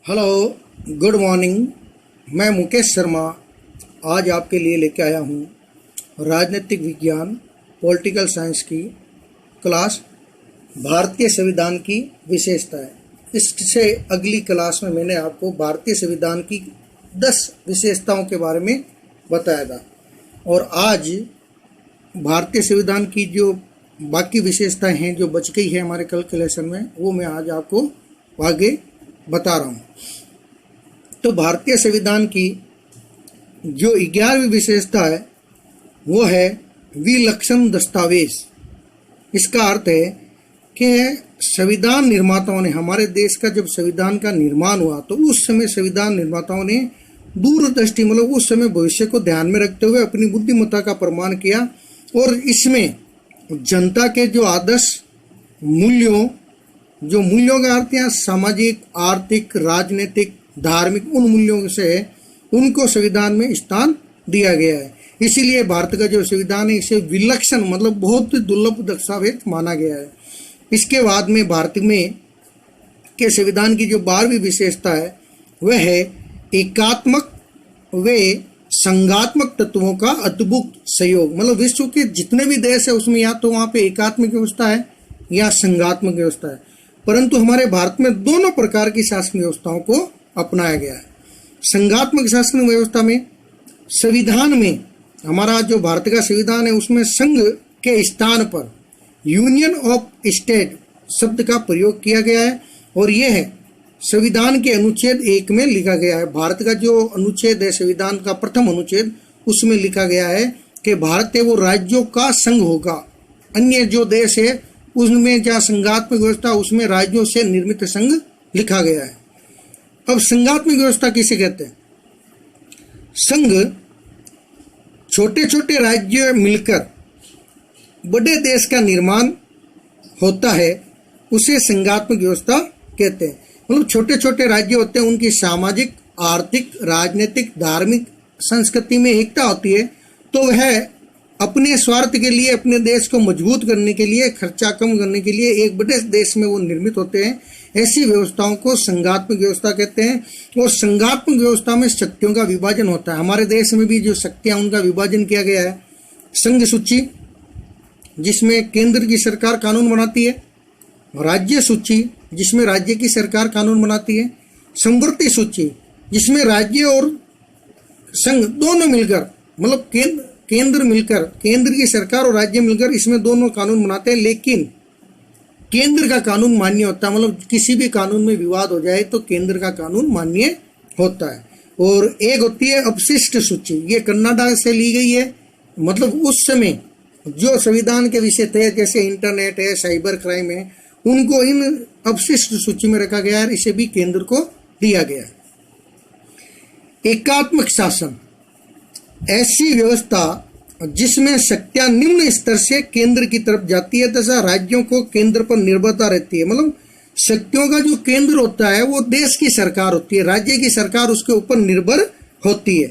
Hello, good morning. मैं मुकेश शर्मा आज आपके लिए लेके आया हूँ राजनीतिक विज्ञान पॉलिटिकल साइंस की क्लास भारतीय संविधान की विशेषताएं। इससे अगली क्लास में मैंने आपको भारतीय संविधान की 10 विशेषताओं के बारे में बताया था और आज भारतीय संविधान की जो बाकी विशेषताएं हैं जो बच गई है हमारे कैलकुलेशन में, वो मैं आज आपको आगे बता रहा हूँ। तो भारतीय संविधान की जो 11वीं विशेषता है वो है विलक्षण दस्तावेज। इसका अर्थ है कि संविधान निर्माताओं ने, हमारे देश का जब संविधान का निर्माण हुआ तो उस समय संविधान निर्माताओं ने दूरदृष्टि मतलब उस समय भविष्य को ध्यान में रखते हुए अपनी बुद्धिमत्ता का प्रमाण किया और इसमें जनता के जो आदर्श मूल्यों का अर्थ है सामाजिक, आर्थिक, राजनीतिक, धार्मिक, उन मूल्यों से उनको संविधान में स्थान दिया गया है। इसीलिए भारत का जो संविधान है इसे विलक्षण मतलब बहुत दुर्लभ दस्तावेज माना गया है। इसके बाद में भारत में के संविधान की जो 12वीं विशेषता है वह है एकात्मक व संघात्मक तत्वों का अद्भुत सहयोग। मतलब विश्व के जितने भी देश है उसमें या तो वहाँ पे एकात्मक व्यवस्था है या संघात्मक व्यवस्था है, परंतु हमारे भारत में दोनों प्रकार की शासन व्यवस्थाओं को अपनाया गया है। संघात्मक शासन व्यवस्था में संविधान में हमारा जो भारत का संविधान है उसमें संघ के स्थान पर यूनियन ऑफ स्टेट शब्द का प्रयोग किया गया है और यह है संविधान के अनुच्छेद 1 में लिखा गया है। भारत का जो अनुच्छेद है संविधान का प्रथम अनुच्छेद, उसमें लिखा गया है कि भारत है वो राज्यों का संघ होगा। अन्य जो देश है उसमें जहाँ संघात्मक व्यवस्था उसमें राज्यों से निर्मित संघ लिखा गया है। अब संघात्मक व्यवस्था किसे कहते हैं? संघ छोटे छोटे राज्य मिलकर बड़े देश का निर्माण होता है, उसे संघात्मक व्यवस्था कहते हैं। मतलब छोटे छोटे राज्य होते हैं, उनकी सामाजिक, आर्थिक, राजनीतिक, धार्मिक संस्कृति में एकता होती है, तो वह अपने स्वार्थ के लिए, अपने देश को मजबूत करने के लिए, खर्चा कम करने के लिए एक बड़े देश में वो निर्मित होते हैं। ऐसी व्यवस्थाओं को संघात्मक व्यवस्था कहते हैं। और संघात्मक व्यवस्था में शक्तियों का विभाजन होता है। हमारे देश में भी जो शक्तियां उनका विभाजन किया गया है। संघ सूची जिसमें केंद्र की सरकार कानून बनाती है, राज्य सूची जिसमें राज्य की सरकार कानून बनाती है, समवर्ती सूची जिसमें राज्य और संघ दोनों मिलकर मतलब केंद्र मिलकर, केंद्र की सरकार और राज्य मिलकर इसमें दोनों कानून बनाते हैं, लेकिन केंद्र का कानून मान्य होता है। मतलब किसी भी कानून में विवाद हो जाए तो केंद्र का कानून मान्य होता है। और एक होती है अपशिष्ट सूची, ये कनाडा से ली गई है। मतलब उस समय जो संविधान के विषय थे जैसे इंटरनेट है, साइबर क्राइम है, उनको इन अपशिष्ट सूची में रखा गया है। इसे भी केंद्र को दिया गया है। एकात्मक शासन ऐसी व्यवस्था जिसमें शक्तियां निम्न स्तर से केंद्र की तरफ जाती है तथा राज्यों को केंद्र पर निर्भरता रहती है। मतलब शक्तियों का जो केंद्र होता है वो देश की सरकार होती है, राज्य की सरकार उसके ऊपर निर्भर होती है।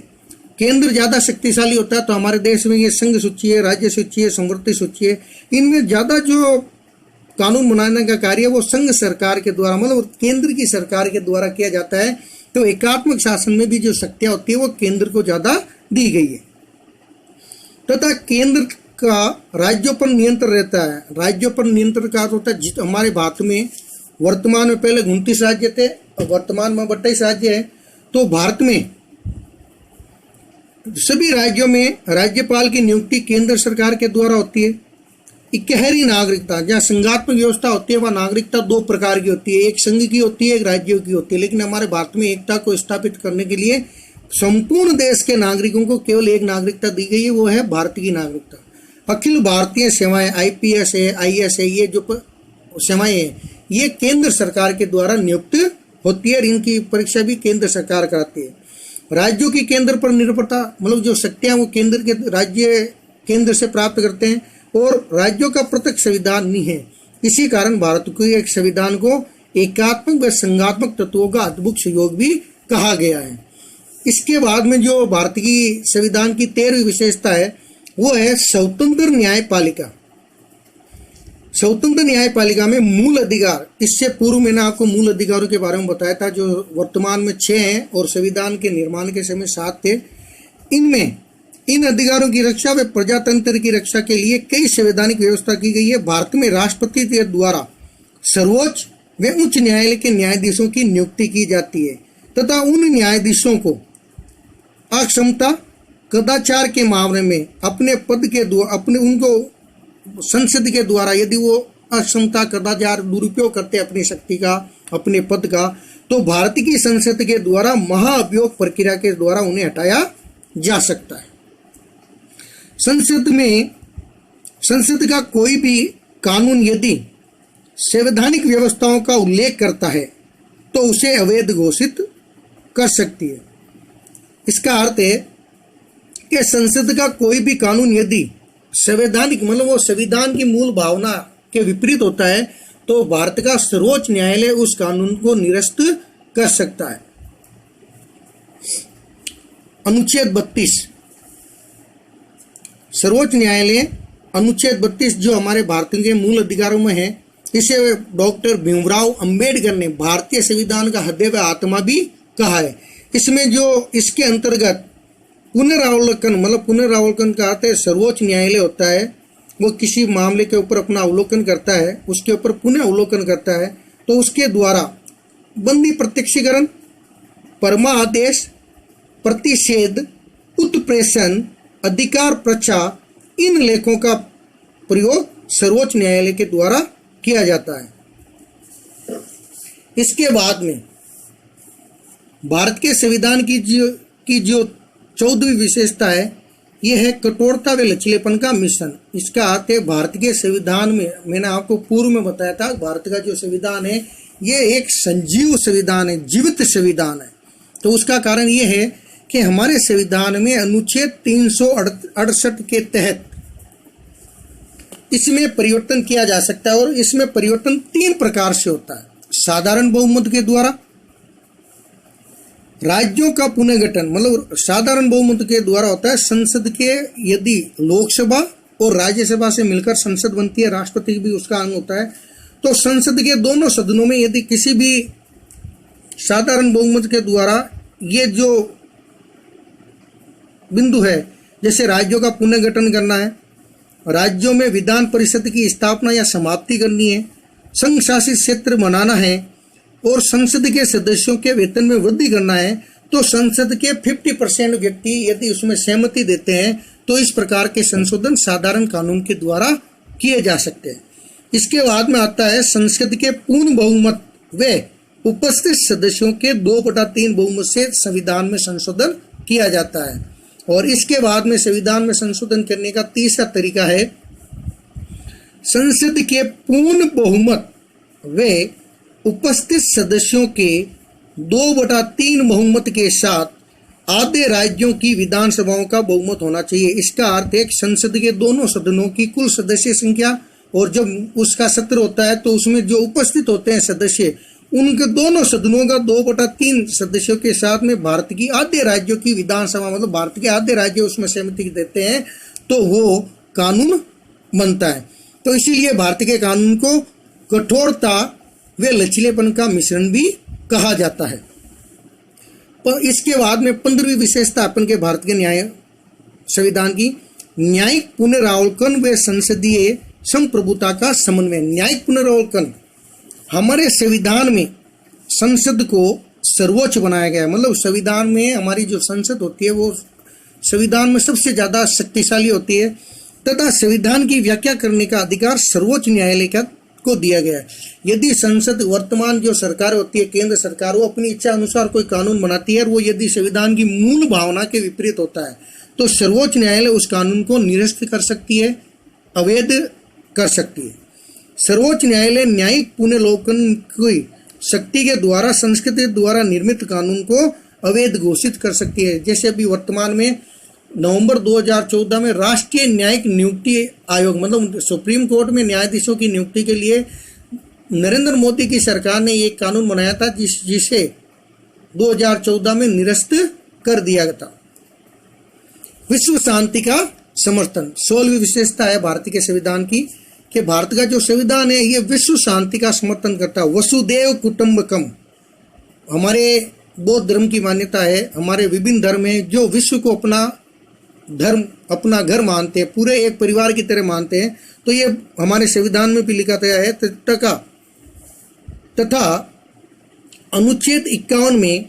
केंद्र ज्यादा शक्तिशाली होता है तो हमारे देश में ये संघ सूची है, राज्य सूची है, समवर्ती सूची है, इनमें ज्यादा जो कानून बनाने का कार्य वो संघ सरकार के द्वारा मतलब केंद्र की सरकार के द्वारा किया जाता है। तो एकात्मक शासन में भी जो शक्तियां होती है वो केंद्र को ज्यादा दी गई है तथा केंद्र का राज्यों पर नियंत्रण रहता है। राज्यों पर नियंत्रण का होता है हमारे भारत में वर्तमान में पहले 29 राज्य थे और वर्तमान में 28 राज्य है। तो भारत में सभी राज्यों में राज्यपाल की नियुक्ति केंद्र सरकार के द्वारा होती है। इकहरी नागरिकता, जहाँ संघात्मक व्यवस्था होती है वह नागरिकता 2 प्रकार की होती है, एक संघ की होती है, एक राज्यों की होती है। लेकिन हमारे भारत में एकता को स्थापित करने के लिए संपूर्ण देश के नागरिकों को केवल एक नागरिकता दी गई है, वो है भारतीय की नागरिकता। अखिल भारतीय सेवाएं IPS है, IS है, ये जो सेवाएं हैं ये केंद्र सरकार के द्वारा नियुक्त होती है और इनकी परीक्षा भी केंद्र सरकार कराती है। राज्यों की केंद्र पर निर्भरता मतलब जो शक्तियां वो राज्य केंद्र से प्राप्त करते हैं और राज्यों का पृथक संविधान नहीं है। इसी कारण भारत के एक संविधान को एकात्मक व संघात्मक तत्वों का अद्भुत सहयोग भी कहा गया है। इसके बाद में जो भारत की संविधान की 13वीं विशेषता है वो है स्वतंत्र न्यायपालिका। स्वतंत्र न्यायपालिका में मूल अधिकार, इससे पूर्व मैंने आपको मूल अधिकारों के बारे में बताया था जो वर्तमान में 6 हैं और संविधान के निर्माण के समय 7 थे। इनमें इन अधिकारों की रक्षा व प्रजातंत्र की रक्षा के लिए कई संवैधानिक व्यवस्था की गई है। भारत में राष्ट्रपति के द्वारा सर्वोच्च व उच्च न्यायालय के न्यायाधीशों की नियुक्ति की जाती है तथा उन न्यायाधीशों को अक्षमता कदाचार के मामले में अपने पद के द्वारा उनको संसद के द्वारा यदि वो अक्षमता कदाचार दुरुपयोग करते अपनी शक्ति का अपने पद का, तो भारत की संसद के द्वारा महाअभियोग प्रक्रिया के द्वारा उन्हें हटाया जा सकता है। संसद का कोई भी कानून यदि संवैधानिक व्यवस्थाओं का उल्लेख करता है तो उसे अवैध घोषित कर सकती है। इसका अर्थ है कि संसद का कोई भी कानून यदि संवैधानिक मतलब वो संविधान की मूल भावना के विपरीत होता है तो भारत का सर्वोच्च न्यायालय उस कानून को निरस्त कर सकता है। अनुच्छेद 32 सर्वोच्च न्यायालय अनुच्छेद 32 जो हमारे भारत के मूल अधिकारों में है, इसे डॉक्टर भीमराव अंबेडकर ने भारतीय संविधान का हृदय व आत्मा भी कहा है। इसमें जो इसके अंतर्गत पुनरावलोकन का अर्थ है सर्वोच्च न्यायालय होता है वो किसी मामले के ऊपर अपना अवलोकन करता है, उसके ऊपर पुनः अवलोकन करता है, तो उसके द्वारा बंदी प्रत्यक्षीकरण, परमा आदेश, प्रतिषेध, उत्प्रेषण, अधिकार प्रचा, इन लेखों का प्रयोग सर्वोच्च न्यायालय के द्वारा किया जाता है। इसके बाद में भारत के संविधान की जो 14वीं विशेषता है यह है कठोरता व लचीलेपन का मिश्रण। इसका अर्थ है भारत के संविधान में, मैंने आपको पूर्व में बताया था, भारत का जो संविधान है ये एक संजीव संविधान है, जीवित संविधान है। तो उसका कारण ये है कि हमारे संविधान में अनुच्छेद 368 के तहत इसमें परिवर्तन किया जा सकता है और इसमें परिवर्तन 3 प्रकार से होता है। साधारण बहुमत के द्वारा, राज्यों का पुनर्गठन मतलब साधारण बहुमत के द्वारा होता है। संसद के यदि लोकसभा और राज्यसभा से मिलकर संसद बनती है, राष्ट्रपति भी उसका अंग होता है, तो संसद के दोनों सदनों में यदि किसी भी साधारण बहुमत के द्वारा ये जो बिंदु है, जैसे राज्यों का पुनर्गठन करना है, राज्यों में विधान परिषद की स्थापना या समाप्ति करनी है, संघ शासित क्षेत्र बनाना है और संसद के सदस्यों के वेतन में वृद्धि करना है, तो संसद के 50% व्यक्ति यदि उसमें सहमति देते हैं तो इस प्रकार के संशोधन साधारण कानून के द्वारा किए जा सकते हैं। इसके बाद में आता है संसद के पूर्ण बहुमत व उपस्थित सदस्यों के 2/3 बहुमत से संविधान में संशोधन किया जाता है। और इसके बाद में संविधान में संशोधन करने का तीसरा तरीका है संसद के पूर्ण बहुमत व उपस्थित सदस्यों के 2/3 बहुमत के साथ आधे राज्यों की विधानसभाओं का बहुमत होना चाहिए। इसका अर्थ है संसद के दोनों सदनों की कुल सदस्य संख्या और जब उसका सत्र होता है तो उसमें जो उपस्थित होते हैं सदस्य, उनके दोनों सदनों का 2/3 सदस्यों के साथ में भारत की आधे राज्यों की विधानसभा मतलब भारत के आधे राज्य उसमें सहमति देते हैं तो वो कानून बनता है। तो इसीलिए भारत के कानून को कठोरता व लचीलेपन का मिश्रण भी कहा जाता है। पर इसके बाद में 15वीं विशेषता अपन के भारत के न्याय संविधान की न्यायिक पुनरावलोकन व संसदीय संप्रभुता का समन्वय। न्यायिक पुनरावलोकन, हमारे संविधान में संसद को सर्वोच्च बनाया गया है, मतलब संविधान में हमारी जो संसद होती है वो संविधान में सबसे ज़्यादा शक्तिशाली होती है तथा संविधान की व्याख्या करने का अधिकार सर्वोच्च न्यायालय को दिया गया है। यदि संसद वर्तमान जो सरकार होती है केंद्र सरकार, वो अपनी इच्छा अनुसार कोई कानून बनाती है और वो यदि संविधान की मूल भावना के विपरीत होता है तो सर्वोच्च न्यायालय उस कानून को निरस्त कर सकती है, अवैध कर सकती है। सर्वोच्च न्यायालय न्यायिक पुनरावलोकन की शक्ति के द्वारा संसद द्वारा निर्मित कानून को अवैध घोषित कर सकती है। जैसे अभी वर्तमान में नवंबर 2014 में राष्ट्रीय न्यायिक नियुक्ति आयोग मतलब सुप्रीम कोर्ट में न्यायाधीशों की नियुक्ति के लिए नरेंद्र मोदी की सरकार ने एक कानून बनाया था जिसे 2014 में निरस्त कर दिया था। विश्व शांति का समर्थन 16वीं विशेषता है भारतीय के संविधान की कि भारत का जो संविधान है ये विश्व शांति का समर्थन करता है। वसुदेव कुटुंबकम हमारे बौद्ध धर्म की मान्यता है, हमारे विभिन्न धर्म है जो विश्व को अपना धर्म अपना घर मानते हैं, पूरे एक परिवार की तरह मानते हैं। तो ये हमारे संविधान में भी लिखा गया है। तथा अनुच्छेद 51 में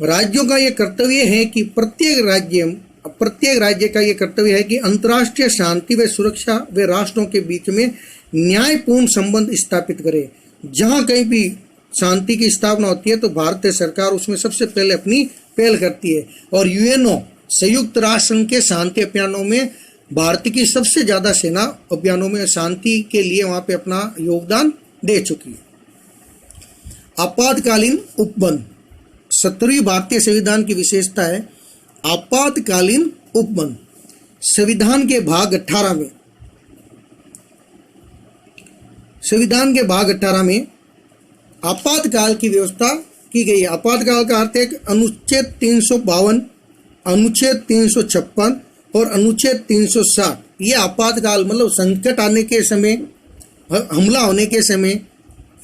राज्यों का ये कर्तव्य है कि प्रत्येक राज्य का ये कर्तव्य है कि अंतर्राष्ट्रीय शांति व सुरक्षा व राष्ट्रों के बीच में न्यायपूर्ण संबंध स्थापित करे। जहां कहीं भी शांति की स्थापना होती है तो भारतीय सरकार उसमें सबसे पहले अपनी पहल करती है। और यूएनओ संयुक्त राष्ट्र संघ के शांति अभियानों में भारत की सबसे ज्यादा सेना अभियानों में शांति के लिए वहां पे अपना योगदान दे चुकी है। आपातकालीन उपबंध 17वीं भारतीय संविधान की विशेषता है आपातकालीन उपबंध। संविधान के भाग 18 में आपातकाल की व्यवस्था की गई है। आपातकाल का अर्थ है अनुच्छेद 352, अनुच्छेद 356 और अनुच्छेद 360। ये आपातकाल मतलब संकट आने के समय, हमला होने के समय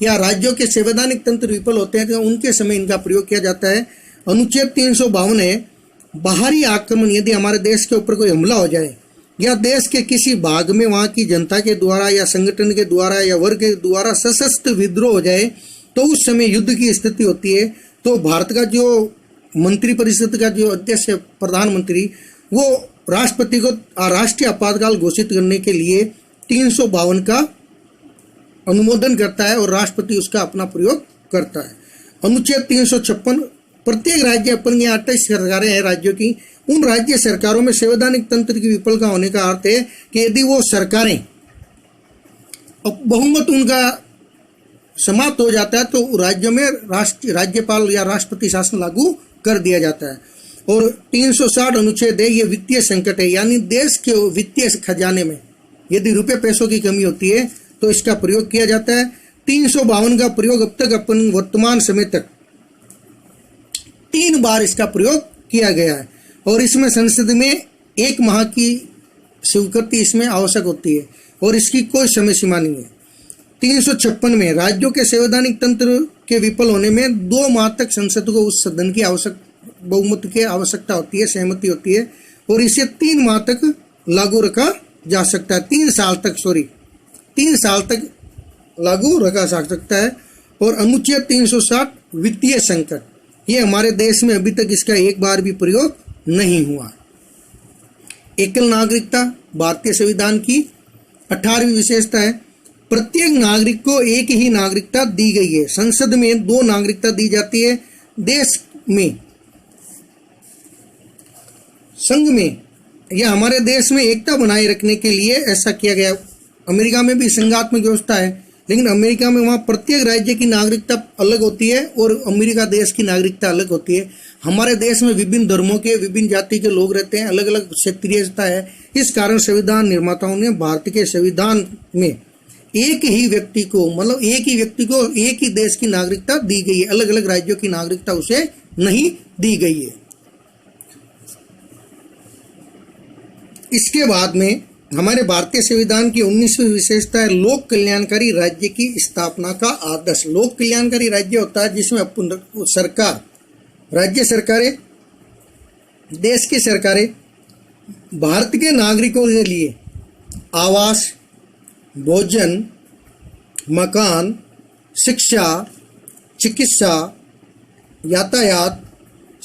या राज्यों के संवैधानिक तंत्र विफल होते हैं तो उनके समय इनका प्रयोग किया जाता है। अनुच्छेद 352 है बाहरी आक्रमण, यदि हमारे देश के ऊपर कोई हमला हो जाए या देश के किसी भाग में वहां की जनता के द्वारा या संगठन के द्वारा या वर्ग के द्वारा सशस्त्र विद्रोह हो जाए तो उस समय युद्ध की स्थिति होती है। तो भारत का जो मंत्रिपरिषद का जो अध्यक्ष है प्रधानमंत्री, वो राष्ट्रपति को राष्ट्रीय आपातकाल घोषित करने के लिए 352 का अनुमोदन करता है और राष्ट्रपति उसका अपना प्रयोग करता है। अनुच्छेद 356 प्रत्येक राज्य अपन ये 28 सरकारें हैं राज्यों की, उन राज्य सरकारों में संवैधानिक तंत्र की विफलता होने का अर्थ है कि यदि वो सरकारें बहुमत उनका समाप्त हो जाता है तो राज्यों में राज्यपाल या राष्ट्रपति शासन लागू कर दिया जाता है। और 360 अनुच्छेद है ये वित्तीय संकट है, यानी देश के वित्तीय खजाने में यदि रुपए पैसों की कमी होती है तो इसका प्रयोग किया जाता है। 352 का प्रयोग अब तक अपन वर्तमान समय तक 3 बार इसका प्रयोग किया गया है और इसमें संसद में 1 माह की स्वीकृति इसमें आवश्यक होती है और इसकी कोई समय सीमा नहीं है। 356 में राज्यों के संवैधानिक तंत्र के विफल होने में 2 माह तक संसद को उस सदन की बहुमत की आवश्यकता होती है, सहमति होती है और इसे 3 माह तक लागू रखा जा सकता है, 3 साल तक लागू रखा जा सकता है। और अनुच्छेद 360 वित्तीय संकट, ये हमारे देश में अभी तक इसका एक बार भी प्रयोग नहीं हुआ। एकल नागरिकता भारतीय संविधान की 18वीं विशेषता है। प्रत्येक नागरिक को एक ही नागरिकता दी गई है। संसद में 2 नागरिकता दी जाती है। देश में, संघ में या हमारे देश में एकता बनाए रखने के लिए ऐसा किया गया। अमेरिका में भी संघात्मक व्यवस्था है, लेकिन अमेरिका में वहाँ प्रत्येक राज्य की नागरिकता अलग होती है और अमेरिका देश की नागरिकता अलग होती है। हमारे देश में विभिन्न धर्मों के, विभिन्न जाति के लोग रहते हैं, अलग अलग क्षेत्रीयता है। इस कारण संविधान निर्माताओं ने भारत के संविधान में एक ही व्यक्ति को एक ही देश की नागरिकता दी गई है, अलग अलग राज्यों की नागरिकता उसे नहीं दी गई है। इसके बाद में हमारे भारतीय संविधान की 19वीं विशेषता है लोक कल्याणकारी राज्य की स्थापना का आदर्श। लोक कल्याणकारी राज्य होता है जिसमें सरकार, राज्य सरकारें, देश की सरकारें भारत के नागरिकों के लिए आवास, भोजन, मकान, शिक्षा, चिकित्सा, यातायात,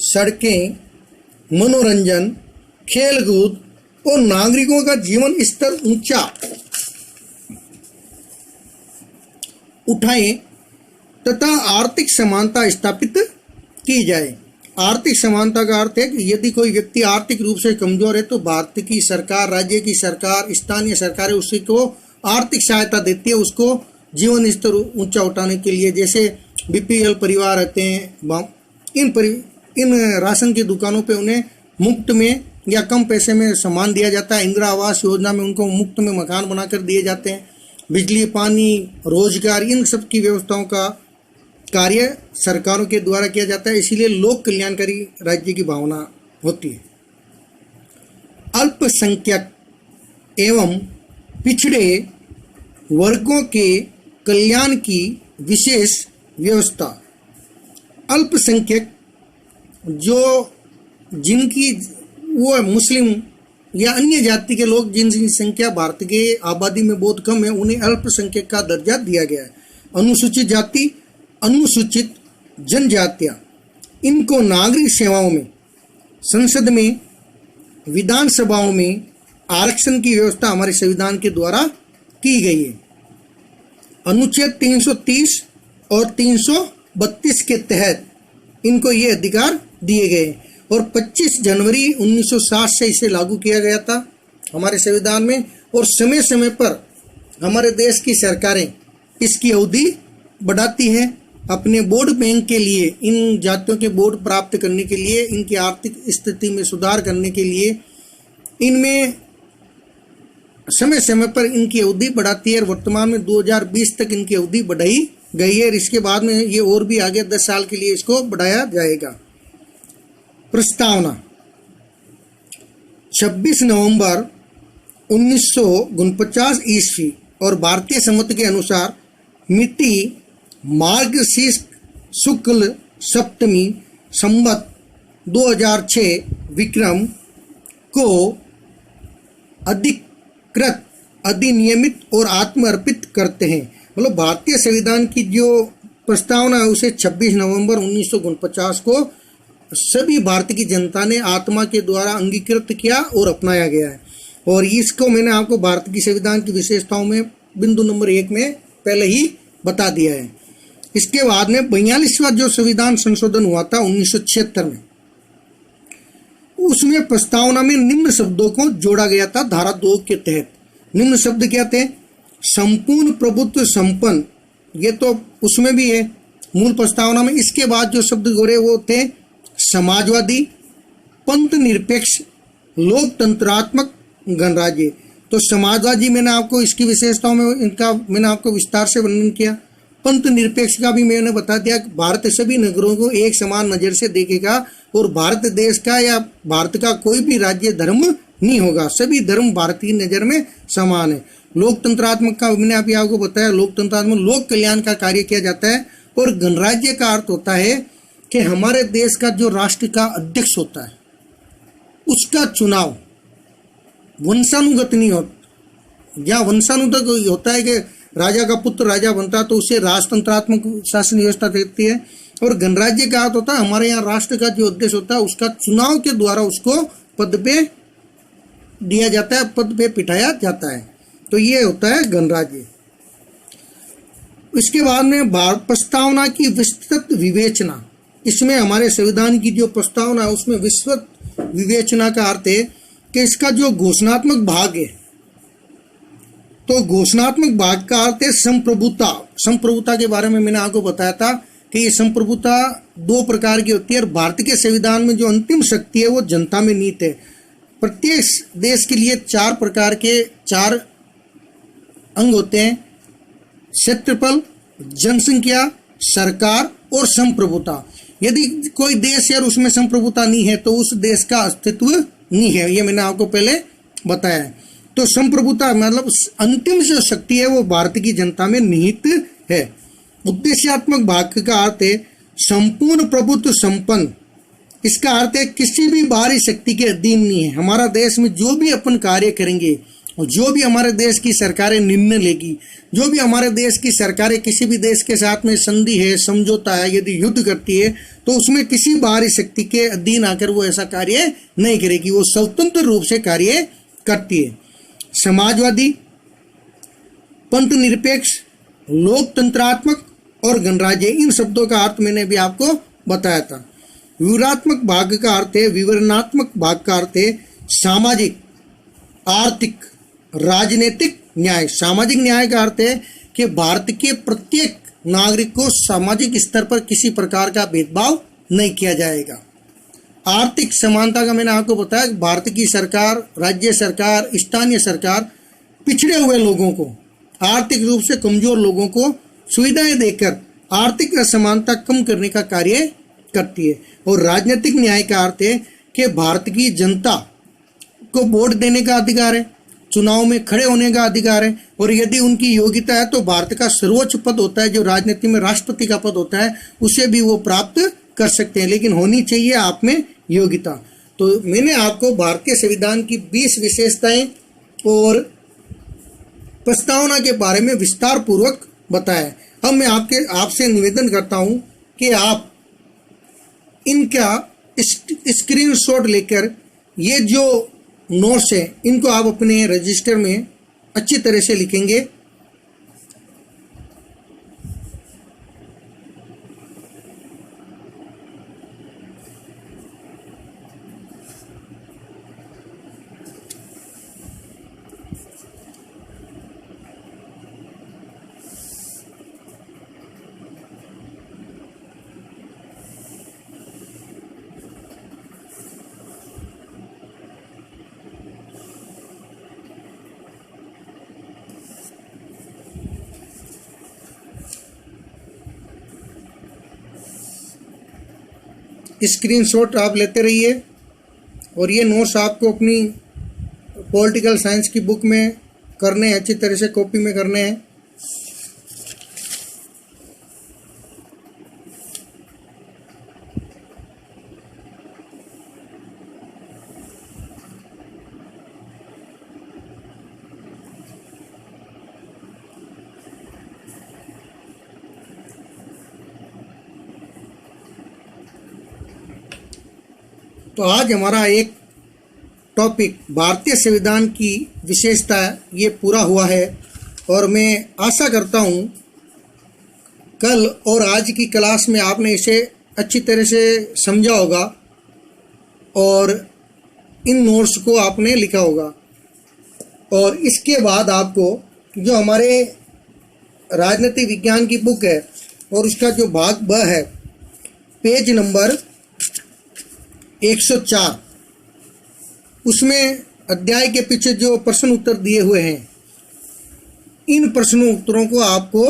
सड़कें, मनोरंजन, खेलकूद और नागरिकों का जीवन स्तर ऊंचा उठाएं तथा आर्थिक समानता स्थापित की जाए। आर्थिक समानता का अर्थ है कि यदि कोई व्यक्ति आर्थिक रूप से कमजोर है तो भारत की सरकार, राज्य की सरकार, स्थानीय सरकारें उसी को आर्थिक सहायता देती है, उसको जीवन स्तर ऊंचा उठाने के लिए। जैसे बीपीएल परिवार रहते हैं, इन राशन की दुकानों पे उन्हें मुफ्त में या कम पैसे में सामान दिया जाता है। इंदिरा आवास योजना में उनको मुफ्त में मकान बनाकर दिए जाते हैं। बिजली, पानी, रोजगार, इन सब की व्यवस्थाओं का कार्य सरकारों के द्वारा किया जाता है। इसीलिए लोक कल्याणकारी राज्य की भावना होती है। अल्पसंख्यक एवं पिछड़े वर्गों के कल्याण की विशेष व्यवस्था। अल्पसंख्यक जो जिनकी वो मुस्लिम या अन्य जाति के लोग जिनकी संख्या भारत के आबादी में बहुत कम है, उन्हें अल्पसंख्यक का दर्जा दिया गया है। अनुसूचित जाति, अनुसूचित जनजातियां, इनको नागरिक सेवाओं में, संसद में, विधानसभाओं में आरक्षण की व्यवस्था हमारे संविधान के द्वारा की गई है। अनुच्छेद 330 और 332 के तहत इनको ये अधिकार दिए गए और 25 जनवरी 1960 से इसे लागू किया गया था हमारे संविधान में। और समय समय पर हमारे देश की सरकारें इसकी अवधि बढ़ाती है अपने वोट बैंक के लिए, इन जातियों के वोट प्राप्त करने के लिए, इनकी आर्थिक स्थिति में सुधार करने के लिए इनमें समय समय पर इनकी अवधि बढ़ाती है। और वर्तमान में 2020 तक इनकी अवधि बढ़ाई गई है। इसके बाद में ये और भी आगे 10 साल के लिए इसको बढ़ाया जाएगा। प्रस्तावना 26 नवंबर 1949 ईस्वी और भारतीय सम्मत के अनुसार मिति मार्गशीर्ष शुक्ल सप्तमी संवत 2006 विक्रम को अधिकृत, अधिनियमित और आत्मर्पित करते हैं। मतलब भारतीय संविधान की जो प्रस्तावना है उसे 26 नवंबर 1949 को सभी भारत की जनता ने आत्मा के द्वारा अंगीकृत किया और अपनाया गया है। और इसको मैंने आपको भारत की संविधान की विशेषताओं में बिंदु नंबर 1 में पहले ही बता दिया है। इसके बाद में 42वां जो संविधान संशोधन हुआ था 1976 में, उसमें प्रस्तावना में निम्न शब्दों को जोड़ा गया था धारा 2 के तहत। निम्न शब्द क्या थे? संपूर्ण प्रभुत्व संपन्न, ये तो उसमें भी है मूल प्रस्तावना में। इसके बाद जो शब्द जोड़े वो थे समाजवादी, पंथ निरपेक्ष, लोकतंत्रात्मक, गणराज्य। तो समाजवादी मैंने आपको इसकी विशेषताओं में इनका मैंने आपको विस्तार से वर्णन किया। पंथ निरपेक्ष का भी मैंने बता दिया, भारत सभी नगरों को एक समान नजर से देखेगा और भारत देश का या भारत का कोई भी राज्य धर्म नहीं होगा, सभी धर्म भारत की नजर में समान है। लोकतंत्रात्मक का मैंने अभी आपको बताया, लोकतंत्रात्मक लोक कल्याण का कार्य किया जाता है। और गणराज्य का अर्थ होता है कि हमारे देश का जो राष्ट्र का अध्यक्ष होता है उसका चुनाव वंशानुगत नहीं होता, या वंशानुगत होता है कि राजा का पुत्र राजा बनता है तो उसे राजतंत्रात्मक शासन व्यवस्था देती है। और गणराज्य का अर्थ होता है हमारे यहाँ राष्ट्र का जो अध्यक्ष होता है उसका चुनाव के द्वारा उसको पद पे दिया जाता है, पद पे बिठाया जाता है। तो ये होता है गणराज्य। इसके बाद में प्रस्तावना की विस्तृत विवेचना, इसमें हमारे संविधान की जो प्रस्तावना है उसमें विस्तृत विवेचना का अर्थ है कि इसका जो घोषणात्मक भाग है, तो घोषणात्मक भाग का अर्थ है संप्रभुता। संप्रभुता के बारे में मैंने आपको बताया था कि ये संप्रभुता 2 प्रकार की होती है। और भारत के संविधान में जो अंतिम शक्ति है वो जनता में नीत है। प्रत्येक देश के लिए 4 प्रकार के 4 अंग होते हैं: क्षेत्रफल, जनसंख्या, सरकार और संप्रभुता। यदि कोई देश यार उसमें संप्रभुता नहीं है तो उस देश का अस्तित्व नहीं है, ये मैंने आपको पहले बताया है। तो संप्रभुता मतलब अंतिम जो शक्ति है वो भारत की जनता में निहित है। उद्देश्यात्मक भाग का अर्थ है संपूर्ण प्रभुत्व संपन्न। इसका अर्थ है किसी भी बाहरी शक्ति के अधीन नहीं है। हमारा देश में जो भी अपन कार्य करेंगे और जो भी हमारे देश की सरकारें निर्णय लेगी, जो भी हमारे देश की सरकारें किसी भी देश के साथ में संधि है, समझौता है, यदि युद्ध करती है तो उसमें किसी बाहरी शक्ति के अधीन आकर वो ऐसा कार्य नहीं करेगी, वो स्वतंत्र रूप से कार्य करती है। समाजवादी, पंथ निरपेक्ष, लोकतंत्रात्मक और गणराज्य, इन शब्दों का अर्थ मैंने भी आपको बताया था। विवरणात्मक भाग का अर्थ है, विवरणात्मक भाग का अर्थ है सामाजिक, आर्थिक, राजनीतिक न्याय। सामाजिक न्याय का अर्थ है कि भारत के प्रत्येक नागरिक को सामाजिक स्तर पर किसी प्रकार का भेदभाव नहीं किया जाएगा। आर्थिक समानता का मैंने आपको बताया, भारत की सरकार, राज्य सरकार, स्थानीय सरकार पिछड़े हुए लोगों को, आर्थिक रूप से कमजोर लोगों को सुविधाएं देकर आर्थिक असमानता कम करने का कार्य करती है। और राजनीतिक न्याय का अर्थ है कि भारत की जनता को वोट देने का अधिकार है चुनाव में खड़े होने का अधिकार है, और यदि उनकी योग्यता है तो भारत का सर्वोच्च पद होता है जो राजनीति में राष्ट्रपति का पद होता है, उसे भी वो प्राप्त कर सकते हैं, लेकिन होनी चाहिए आप में योग्यता। तो मैंने आपको भारतीय संविधान की 20 विशेषताएं और प्रस्तावना के बारे में विस्तार पूर्वक बताया। अब मैं आपसे निवेदन करता हूं कि आप इनका स्क्रीनशॉट लेकर ये जो नोट्स है इनको आप अपने रजिस्टर में अच्छी तरह से लिखेंगे। स्क्रीनशॉट आप लेते रहिए, और ये नोट्स आपको अपनी पॉलिटिकल साइंस की बुक में करने हैं, अच्छी तरह से कॉपी में करने हैं। तो आज हमारा एक टॉपिक भारतीय संविधान की विशेषता ये पूरा हुआ है, और मैं आशा करता हूँ कल और आज की क्लास में आपने इसे अच्छी तरह से समझा होगा और इन नोट्स को आपने लिखा होगा। और इसके बाद आपको जो हमारे राजनीतिक विज्ञान की बुक है और उसका जो भाग ब है, पेज नंबर 104, उसमें अध्याय के पीछे जो प्रश्न उत्तर दिए हुए हैं, इन प्रश्नों उत्तरों को आपको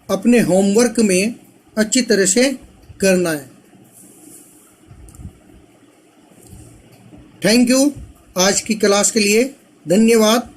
अपने होमवर्क में अच्छी तरह से करना है। थैंक यू आज की क्लास के लिए, धन्यवाद।